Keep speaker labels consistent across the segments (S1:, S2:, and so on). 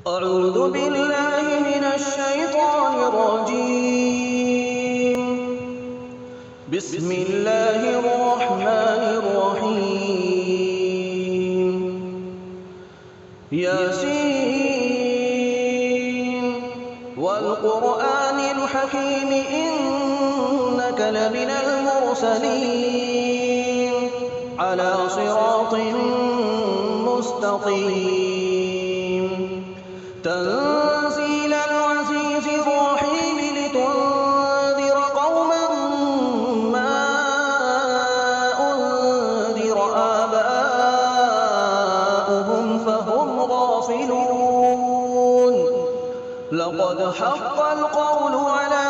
S1: أعوذ بالله من الشيطان الرجيم. بسم الله الرحمن الرحيم. ياسين والقرآن الحكيم إنك لمن المرسلين على صراط مستقيم. تنزيل العزيز الرحيم لتنذر قوما ما أنذر آباؤهم فهم غافلون. لقد حق القول على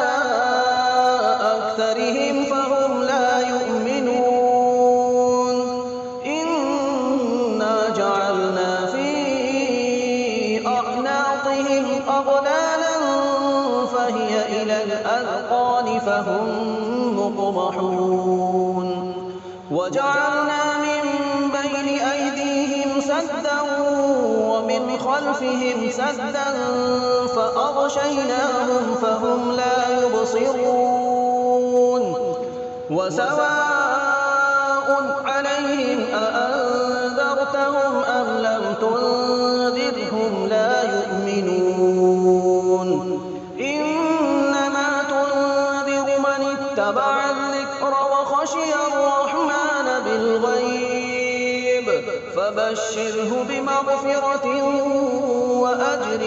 S1: أكثرهم فهم لا يؤمنون. إنا جعلنا في أعناقهم أغلالا فهي إلى الأذقان فهم مقمحون. وجعلنا من بين أيديهم سدا ومن خلفهم سدا فأغشيناهم فهم لا يبصرون. وسواء عليهم أأنذرتهم أم لم تنذرهم لا يؤمنون. إنما تنذر من اتبع الذكر وخشي الرحمن بالغيب فبشره بمغفرة وأجر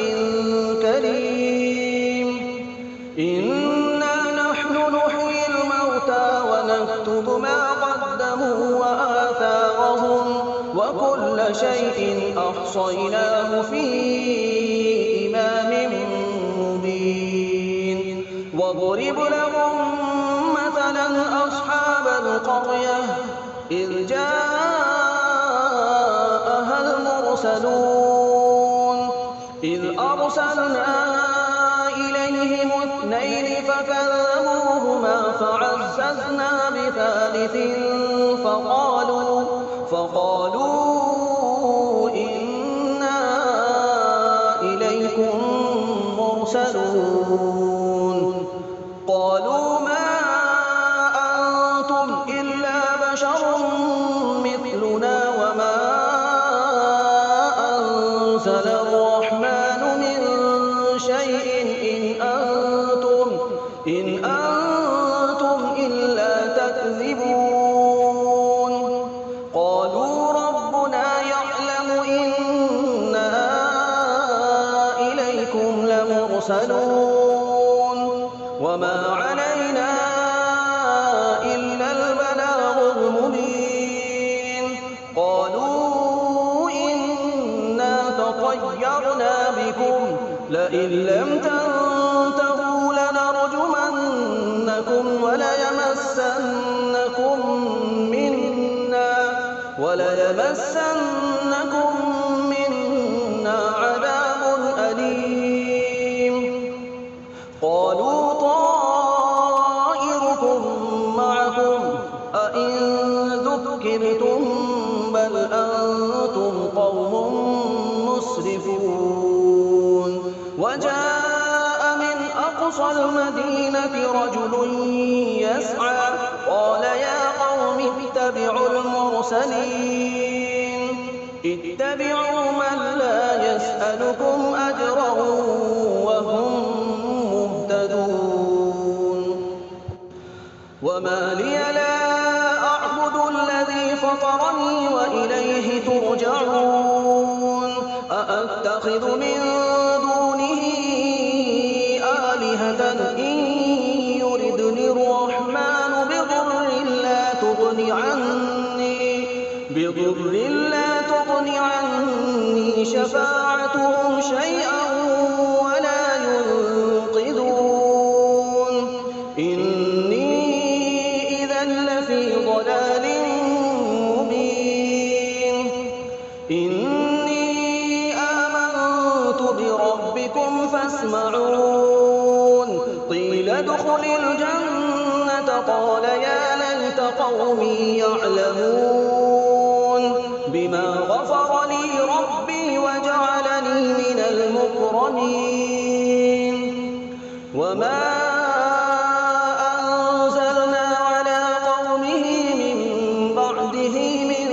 S1: كريم. إنا نحن نحيي الموتى ونكتب ما قدموا وآثارهم وكل شيء أحصيناه في إمام مبين. واضرب لهم مثلا أصحاب القرية إذ جاءها المرسلون إذ أرسلنا إليهم اثنين فكذبوهما فعززنا بثالث فقالوا إنا إليكم مرسلون. قالوا ما أنتم إلا بشر مثلنا وما أنزل الرحمن من شيء إن أنتم إلا تكذبون. قالوا ربنا يعلم إنا إليكم لمرسلون وما علينا إلا البلاغ المبين. قالوا إنا تطيرنا بكم لئن لم تنتهوا لنرجمنكم وليمسنكم منا عذاب أليم. قالوا طائركم معكم أئن ذكرتم بل أنتم قوم مسرفون. وجاء من أقصى المدينة رجل يسعى قال يا قوم اتبعوا المرسلين اتبعوا من لا يسألكم أجرا وهم مهتدون. وما لي لا أعبد الذي فطرني وإليه ترجعون. أأتخذ من دونه آلهة إن يردني الرحمن بضر لا تغن عني شفاعتهم شيئا ولا ينقذون. إني إذا لفي ضلال مبين. إني آمنت بربكم فاسمعون. قيل ادخل الجنة قال يا ليت قومي يعلمون بما غفر لي ربي وجعلني من المكرمين وما أنزلنا على قومه من بعده من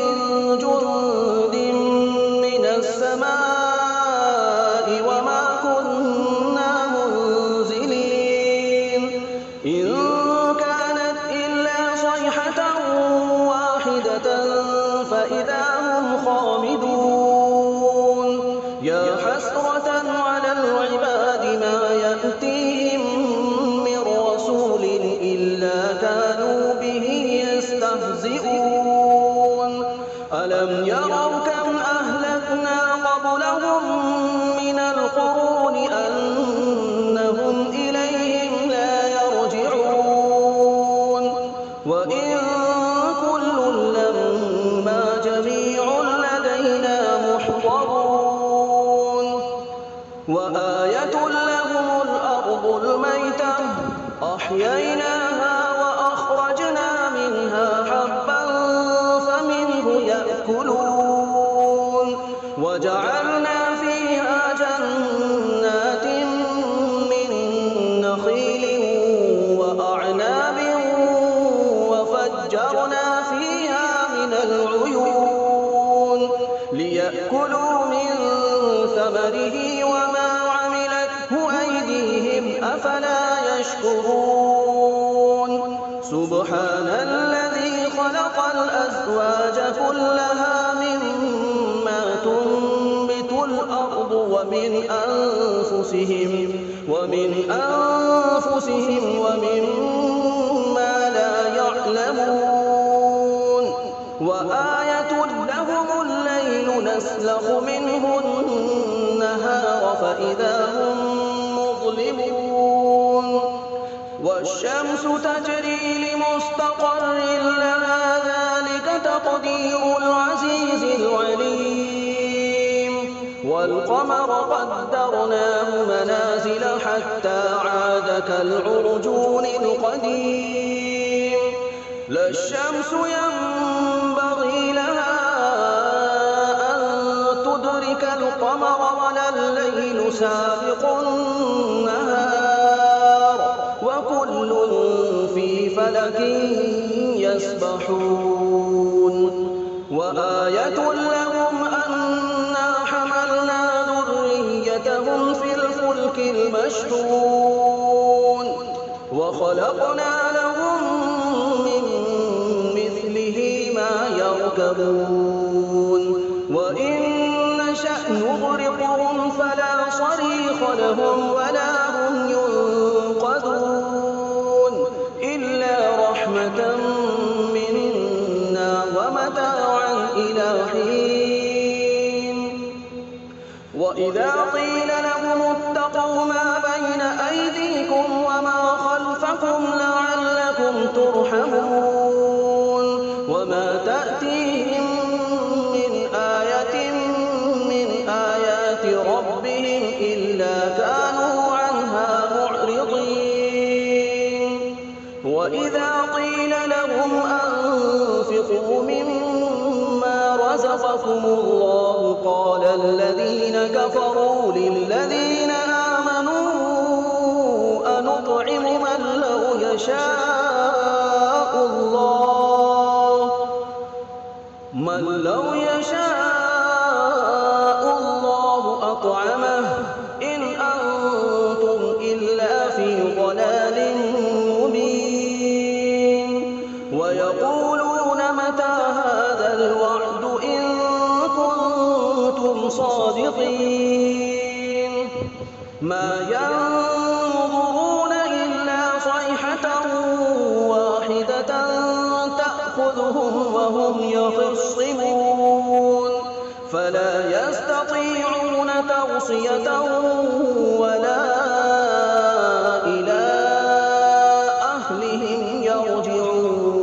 S1: جند من السماء وما كنا منزلين إن كانت إلا صيحة واحدة فإذا هم خامدون يا حسرة على العباد ما يأتيهم من رسول إلا كانوا به يستهزئون ألم يروا كم أهلكنا قبلهم من القرون أنهم إليهم لا يرجعون وإن كل لما جميع لدينا محضرون وآية لهم الأرض الميتة أحييناها وأخرجنا منها حبا فمنه يأكلون وجعلنا فيها جنات من نخيل وأعناب وفجرنا فيها من العيون ليأكلوا من ثمره وما عملته أيديهم أفلا يشكرون سبحان الذي خلق الأزواج كلها مما تنبت الأرض ومن أنفسهم ومما لا يعلمون وآية لهم الليل نسلخ منه النهار فإذا هم مظلمون والشمس تجري لمستقر لها ذلك تقدير العزيز العليم والقمر قدرناه منازل حتى عاد كالعرجون القديم لا الشمس ينبغي لها أن تدرك القمر ولا الليل سابق النهار وكل في فلك يسبحون وآية لهم أنا حملنا ذريتهم في الفلك المشحون وخلقنا لهم من مثله ما يركبون وإن نشأ نغرقهم فلا صريخ لهم ولا هم ينقذون إلا رحمة منا ومتاعا إلى حين وإذا قيل لهم اتقوا ما بين أيديكم وما خلفكم لعلكم ترحمون وما تأتيهم من آية من آيات ربهم إلا كانوا عنها معرضين وإذا قيل لهم أنفقوا مما رزقكم الله قال الذين كفروا للذين آمنوا أنطعم من لو يشاء الله أطعمه إن أنتم إلا في ضلال مبين ويقولون متى هذا الوعد إن كنتم صادقين ما ينظرون إلا صيحة واحدة تأخذهم وهم يخصمون فلا يستطيعون توصية ولا إلى أهلهم يرجعون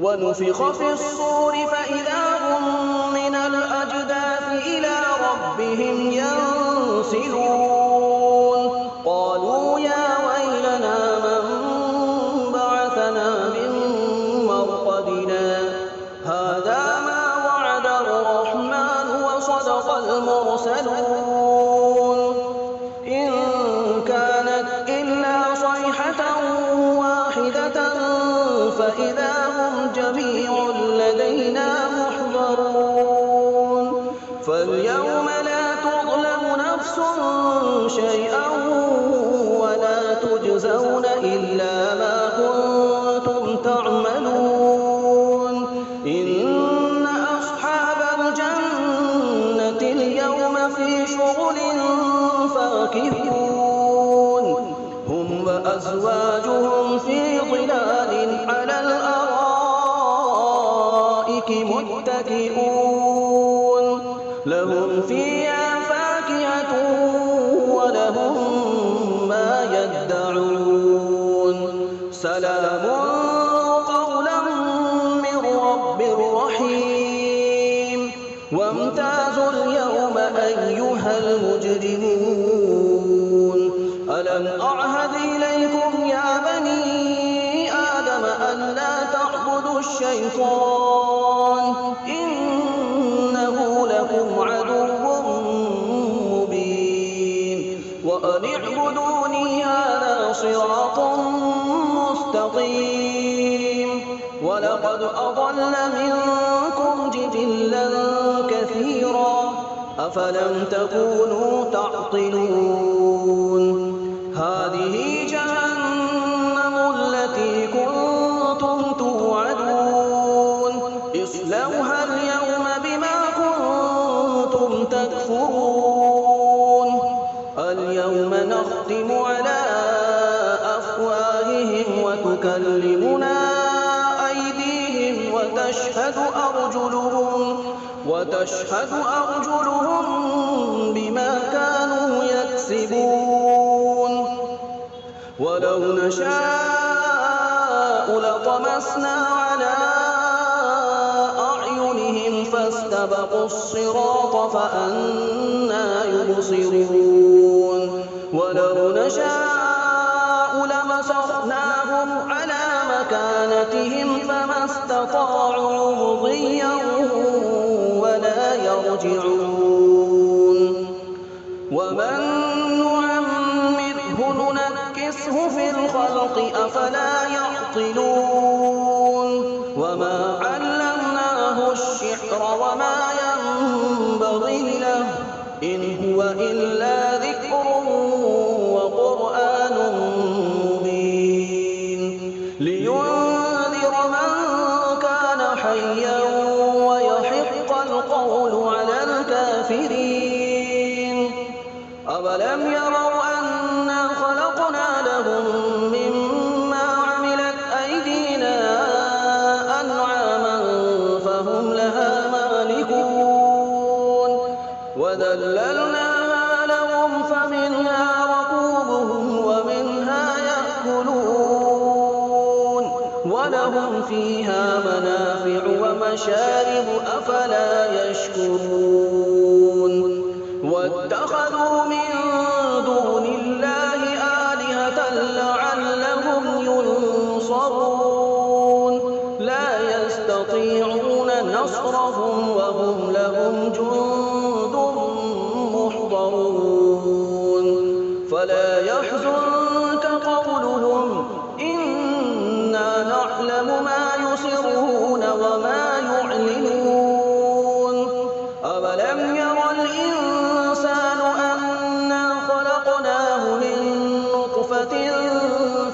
S1: ونفخ في الصور فإذا هم من الأجداث إلى ربهم ينسلون قالوا يا ويلنا من بعثنا من مرقدنا هذا ما وعد الرحمن وصدق يشهدون إن كانت إلا صيحة واحدة فإذا هم جميع لدينا محضرون فاليوم لا تظلم نفس شيئا ولا تجزون إلا ما كنتم تعملون إن أصحاب الجنة اليوم في شغل فاكهون هم وأزواجهم في ظلال على الأرائك متكئون لهم فيها فاكهة ولهم ما يدعون سلام قولا من رب رحيم وامتازوا اليوم أيها المجرمون ألم أعهد إليكم يا بني آدم ألا تعبدوا الشيطان إنه لكم عدو مبين وأن اعبدوني هذا صراط مستقيم ولقد أضل منكم جبلا كثيرا أفلم تكونوا تعقلون هذه جهنم التي كنتم توعدون اصلوها اليوم بما كنتم تكفرون اليوم نختم على أفواههم وتكلمنا أيديهم وتشهد أرجلهم بما كانوا يكسبون ولو نشاء لطمسنا على أعينهم فاستبقوا الصراط فأنى يبصرون ولو نشاء لمسخناهم على مكانتهم فما استطاعوا مضيا ولا يرجعون ومن نعمره ننكسه في الخلق أفلا يعقلون وما علمناه الشعر وما ينبغي له إن هو إلا ذكر وقرآن مبين لينذر من كان حيا ويحق القول على الكافرين أولم يروا أنا خلقنا لهم مما عملت أيدينا أنعاما فهم لها مالكون وذللناها لهم فمنها ركوبهم ومنها يأكلون ولهم فيها منافع ومشارب أفلا يشكرون واتخذوا من دون الله آلهة لعلهم ينصرون لا يستطيعون نصرهم وهم لهم جند محضرون فلا يحزنك قولهم إنا نعلم ما يسرون وما يعلنون أولم ير الإنسان أنا خلقناه من نطفة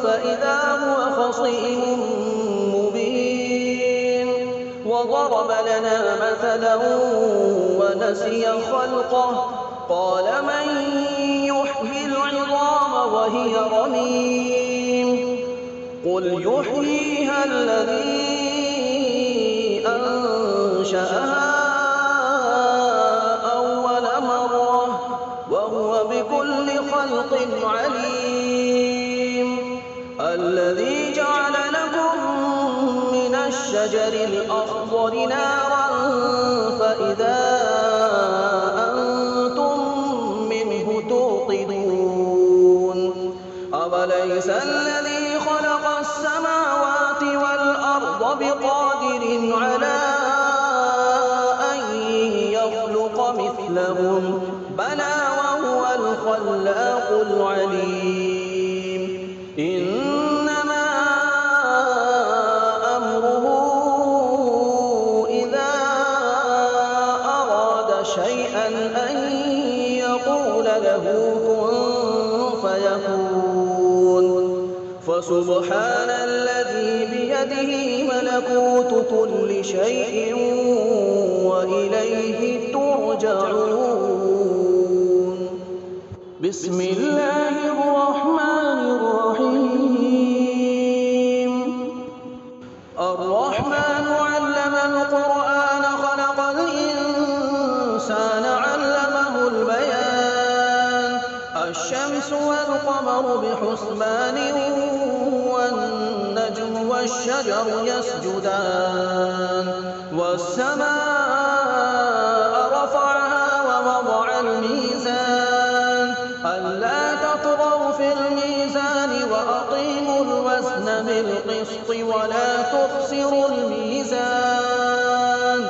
S1: فإذا هو خصيم مبين وضرب لنا مثلا ونسي خلقه قال من يحيي العظام وهي رميم قل يحييها الذي أنشأها أول مرة وهو بكل خلق عليم الذي جعل لكم من الشجر الأخضر نارا فإذا أنتم منه توقدون أوليس الذي خلق السماوات والأرض بقادر على أن يخلق مثلهم بلى الخلاق العليم إنما أمره إذا أراد شيئا أن يقول له كن فيكون فسبحان الذي بيده ملكوت كل شيء وإليه ترجعون بسم الله الرحمن الرحيم الرحمن علم القرآن خلق الإنسان علمه البيان الشمس والقمر بحسبان والنجم والشجر يسجدان والسماء رفعها ووضع الميزان ألا تطغوا في الميزان وأقيموا الوزن بالقسط ولا تخسروا الميزان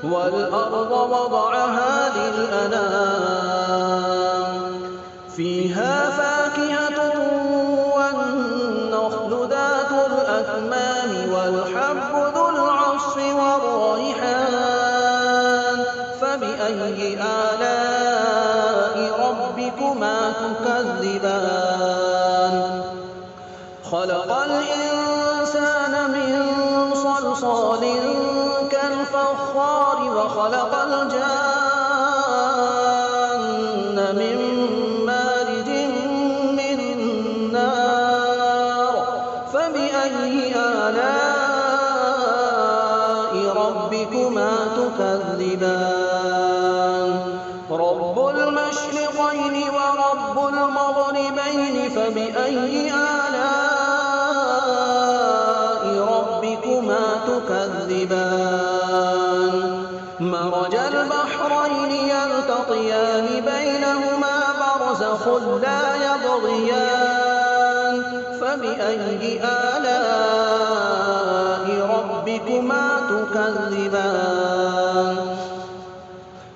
S1: والأرض وضعها للأنام فيها فاكهة والنخل ذات الأكمام والحب ذو العصف والريحان فبأي آلاء ربكما تكذبان خلق الإنسان من صلصال كالفخار وخلق الجان من مارج من نار فبأي آلاء ربكما تكذبان رب المشرقين ورب المغربين فبأي آلاء ربكما تكذبان مرج البحرين يلتقيان بينهما برزخ لا يبغيان فبأي آلاء ربكما تكذبان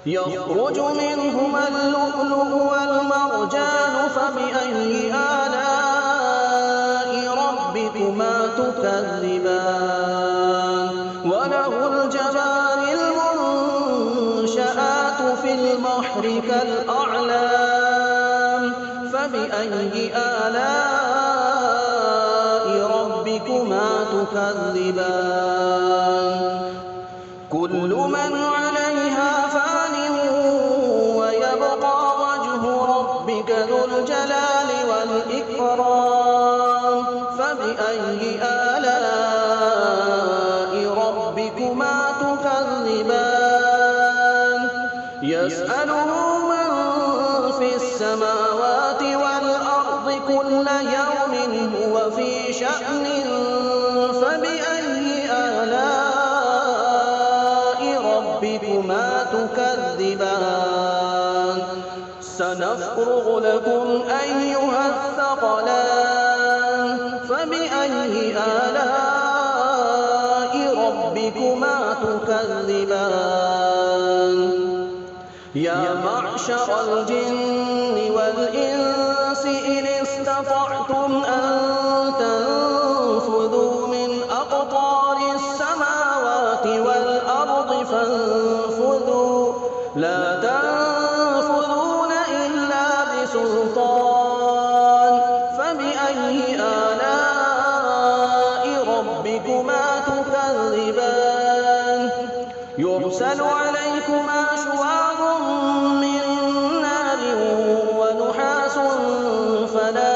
S1: يخرج منهما اللؤلؤ والمرجان فبأي آلاء ربكما تكذبان وله الجوار المنشآت في البحر كالأعلام فبأي آلاء ربكما تكذبان كل من عليها فان ويبقى وجه ربك ذو الجلال والإكرام فبأي آلاء ربكما تكذبان يسأله من في السماوات والأرض كل يوم هو في شأن فبأي آلاء ربكما تكذبان سنفرغ لكم أيها الثقلان فبأي آلاء ربكما تكذبان يا معشر الجن والإنس إن استطعتم أن تنفذوا من أقطار السماوات والأرض فانفذوا لا تنفذون إلا بسلطان فبأي آلاء ربكما تكذبان يرسل عليكما شواظ من نار ونحاس فلا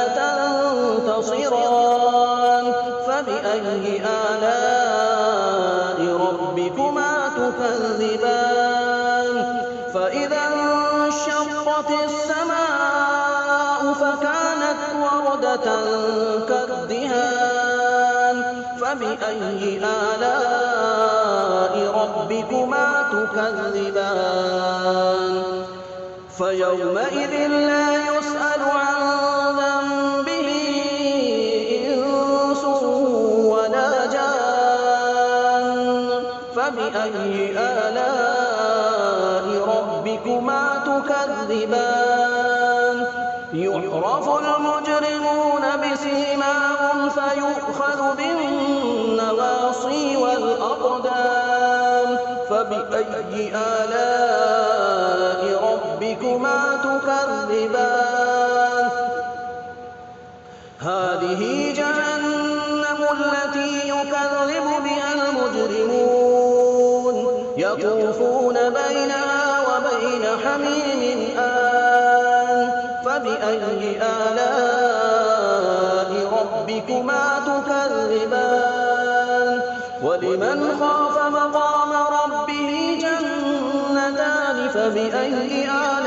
S1: تنتصران فبأي آلاء ربكما تكذبان فإذا انشقت السماء فكانت وردة كالدهان فبأي آلاء ربكما تكذبان فيومئذ لا يسأل عن ذنبه إنس ولا جان فبأي آلاء ربكما تكذبان يعرف المجرمون بسيماهم فيؤخذ بالنواصي والأقدام فبأي آلاء ربكما تكذبان هذه جهنم التي يكذب بها المجرمون يطوفون بينها وبين حميم آن فبأي آلاء ربكما تكذبان ولمن خاف مقام ربه جنتان فبأي آلاء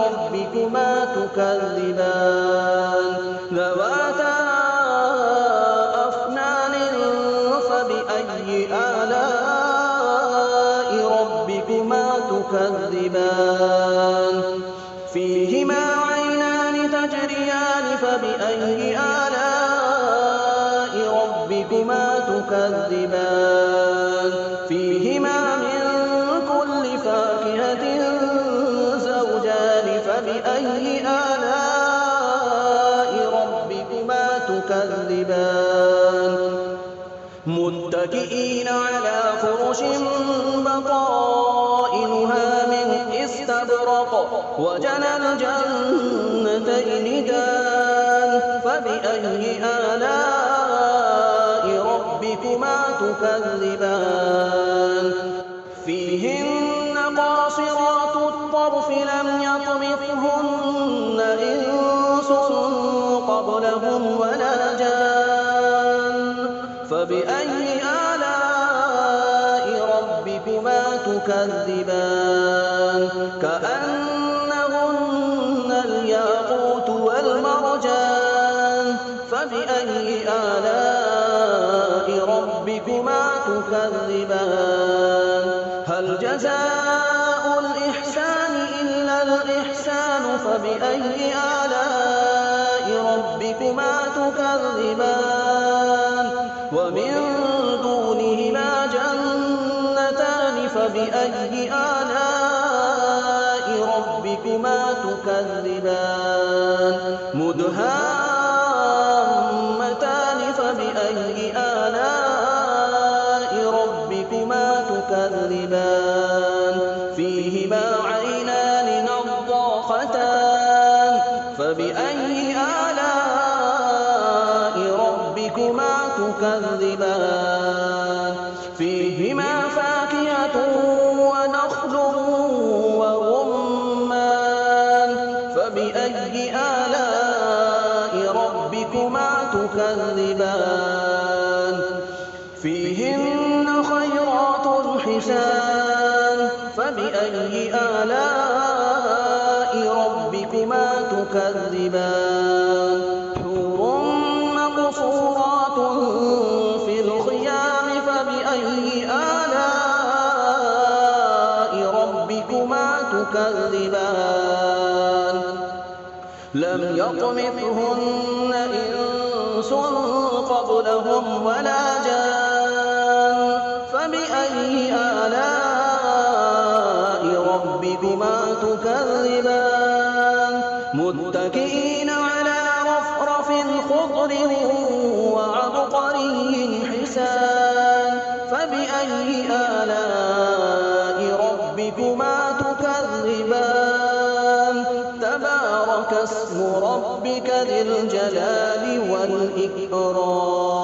S1: ربكما تكذبان ذواتا أفنان فبأي آلاء ربكما تكذبان فيهما عينان تجريان فبأي آلاء ربكما تكذبان فيهما من كل فاكهة زوجان فبأي آلاء ربكما تكذبان متكئين على فرش بطائنها من استبرق وجنى الجنتين دان فبأي آلاء ربكما تكذبان فيهن قاصرات الطرف لم يطمثهن إنس قبلهم ولا جان فبأي آلاء ربكما تكذبان كأنهن الياقوت والمرجان فبأي آلاء ربكما تكذبان هل جزاء الإحسان إلا الإحسان فبأي آلاء ربكما تكذبان ومن دونهما جنتان فبأي آلاء ربكما تكذبان مدهامتان فبأي آلاء ربكما تكذبان فيهما عينان نضاختان فبأي آلاء ربكما تكذبان فيهما فاكهة ونخل ورمان فبأي آلاء ربكما تكذبان فيهن خيرات حسان فبأي آلاء ربكما تكذبان حور مقصورات في الخيام فبأي آلاء ربكما تكذبان لم يطمثهن إنس قبلهم ولا جان فبأي آلاء ربكما تكذبان متكئين على رفرف خضر وعبقري حسان فبأي آلاء ربكما تكذبان تبارك اسم ربك ذي الجلال والإكرام